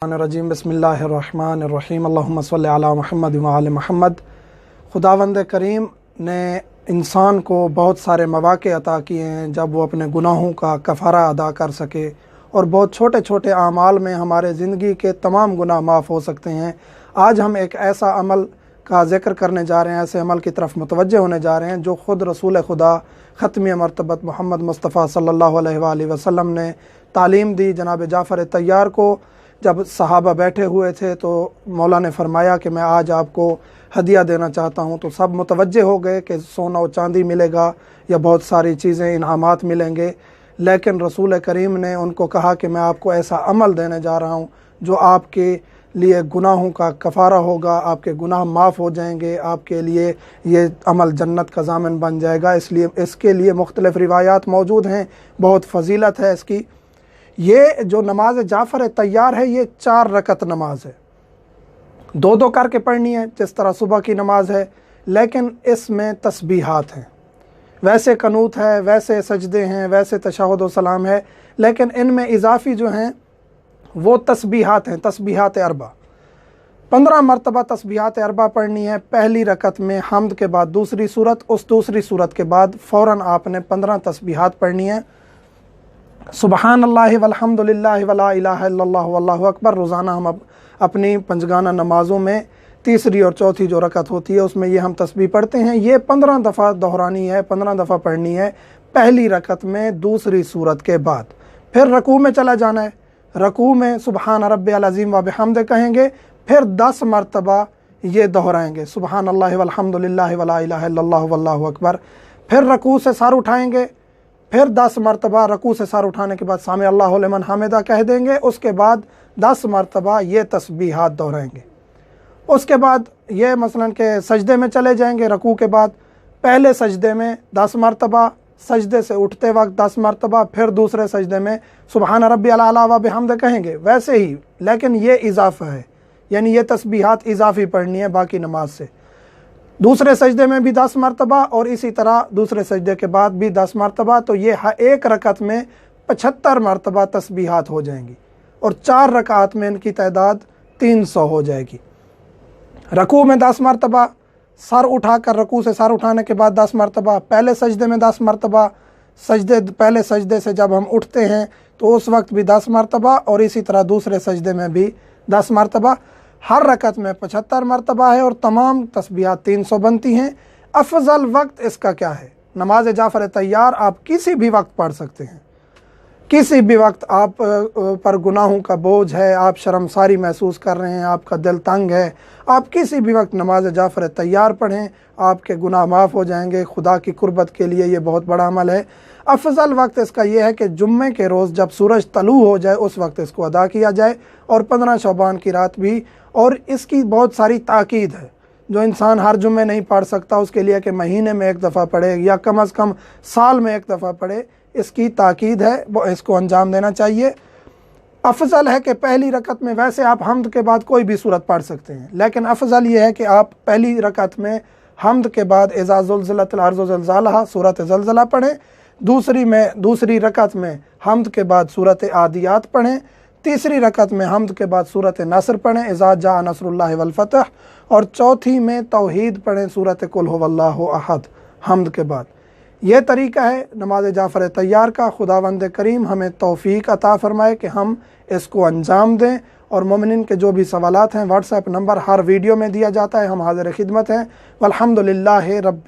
रजीम बिस्मिल्लाहिर्रहमानिर्रहीम अल्लाहुम्मा सल्लि अला मुहम्मद व आले मुहम्मद। खुदावंद करीम ने इंसान को बहुत सारे मौक़े अता किए हैं जब वो अपने गुनाहों का कफ़ारा अदा कर सके, और बहुत छोटे छोटे आमाल में हमारे ज़िंदगी के तमाम गुनाह माफ़ हो सकते हैं। आज हम एक ऐसा अमल का ज़िक्र करने जा रहे हैं, ऐसे अमल की तरफ मुतवज्जे होने जा रहे हैं जो ख़ुद रसूल खुदा ख़त्म मरतबत मोहम्मद मुस्तफ़ा सल्लल्लाहु अलैहि वसल्लम ने तालीम दी। जनाब जाफ़र तैयार को जब सहाबा बैठे हुए थे तो मौला ने फरमाया कि मैं आज आपको हदिया देना चाहता हूँ, तो सब मुतवज्जे हो गए कि सोना और चांदी मिलेगा या बहुत सारी चीज़ें इनामात मिलेंगे। लेकिन रसूल करीम ने उनको कहा कि मैं आपको ऐसा अमल देने जा रहा हूँ जो आपके लिए गुनाहों का कफ़ारा होगा, आपके गुनाह माफ़ हो जाएंगे, आपके लिए ये अमल जन्नत का ज़ामिन बन जाएगा। इसलिए इसके लिए मुख्तलिफ़ रिवायात मौजूद हैं, बहुत फ़जीलत है इसकी। ये जो नमाज जाफ़र तैयार है ये 4 रकत नमाज है, 2-2 करके पढ़नी है जिस तरह सुबह की नमाज है, लेकिन इसमें तस्बीहात हैं, वैसे कनूत है, वैसे सजदे हैं, वैसे तशहुद व सलाम है, लेकिन इनमें इजाफ़ी जो हैं वो तस्बीहात हैं, तस्बीहात अरबा। 15 मरतबा तस्बीहात अरबा पढ़नी है। पहली रकत में हम्द के बाद दूसरी सूरत, उस दूसरी सूरत के बाद फ़ौरन आपने 15 तस्बीहात पढ़नी है। सुबहानल्लाहि वल्हम्दुलिल्लाहि वला इलाहा इल्लल्लाह वल्लाहु अकबर। रोज़ाना हम अपनी पंजगाना नमाज़ों में तीसरी और चौथी जो रकत होती है उसमें ये हम तस्बीह पढ़ते हैं। ये 15 दफ़ा दोहरानी है, 15 दफ़ा पढ़नी है पहली रकत में दूसरी सूरत के बाद। फिर रकू में चला जाना है, रकू में सुबहान रब्बियल अज़ीम व बिहम्दे कहेंगे, फिर 10 मरतबा ये दोहराएंगे सुबहानल्लाहि वल्हम्दुलिल्लाहि वला इलाहा इल्लल्लाह वल्लाहु अकबर। फिर रकू से सर उठाएंगे, फिर 10 मरतबा रकू से सर उठाने के बाद सामे अल्लाहु लिमन हमिदा कह देंगे। उसके बाद 10 मरतबा ये तस्बीहात दोहराएंगे। उसके बाद ये मसलन के सजदे में चले जाएंगे। रकू के बाद पहले सजदे में 10 मरतबा, सजदे से उठते वक्त 10 मरतबा, फिर दूसरे सजदे में सुबहान रब्बियल आला व बिहम्दे कहेंगे वैसे ही, लेकिन ये इजाफ़ा है, यानी ये तस्बीहात इजाफ़ी पढ़नी है बाकी नमाज से। दूसरे सजदे में भी 10 मरतबा और इसी तरह दूसरे सजदे के बाद भी 10 मरतबा, तो ये एक रकत में 75 मरतबा तस्बीहात हो जाएंगी, और 4 रकात में इनकी तादाद 300 हो जाएगी। रकू में 10 मरतबा, सर उठाकर रकू से सर उठाने के बाद 10 मरतबा, पहले सजदे में 10 मरतबा, पहले सजदे से जब हम उठते हैं तो उस वक्त भी 10 मरतबा, और इसी तरह दूसरे सजदे में भी 10 मरतबा। हर रकत में 75 मरतबा है और तमाम तस्बीहात 300 बनती हैं। अफजल वक्त इसका क्या है? नमाज जाफ़र तैयार आप किसी भी वक्त पढ़ सकते हैं, किसी भी वक्त। आप पर गुनाहों का बोझ है, आप शर्मसारी महसूस कर रहे हैं, आपका दिल तंग है, आप किसी भी वक्त नमाज जाफ़र तैयार पढ़ें, आपके गुनाह माफ़ हो जाएंगे। खुदा की कुर्बत के लिए ये बहुत बड़ा अमल है। अफजल वक्त इसका ये है कि जुम्मे के रोज़ जब सूरज तलू हो जाए उस वक्त इसको अदा किया जाए, और 15 शौबान की रात भी। और इसकी बहुत सारी ताकीद है, जो इंसान हर जुम्मे नहीं पढ़ सकता उसके लिए कि महीने में एक दफ़ा पढ़े या कम अज़ कम साल में एक दफ़ा पढ़े, इसकी ताकीद है, वो इसको अंजाम देना चाहिए। अफजल है कि पहली रकत में वैसे आप हम्द के बाद कोई भी सूरत पढ़ सकते हैं, लेकिन अफजल ये है कि आप पहली रकत में हम्द के बाद इज़ा ज़ुल्ज़िलतिल अर्ज़ु ज़िलज़ालहा सूरत ज़लज़ला पढ़ें, दूसरी रकत में हम्द के बाद सूरत आदियात पढ़ें, तीसरी रकत में हम्द के बाद सूरत नसर पढ़ें इज़ा जा नसरुल्लाहि वल फतह, और चौथी में तौहीद पढ़ें सूरत कुल हुवल्लाहु अहद हम्द के बाद। ये तरीका है नमाज जाफ़र तैयार का। खुदावंद करीम हमें तौफ़ीक अता फ़रमाए कि हम इसको अंजाम दें। और मोमिनीन के जो भी सवालात हैं व्हाट्सएप नंबर हर वीडियो में दिया जाता है, हम हाज़िर खिदमत हैं। वल्हम्दुलिल्लाहि रब्बिल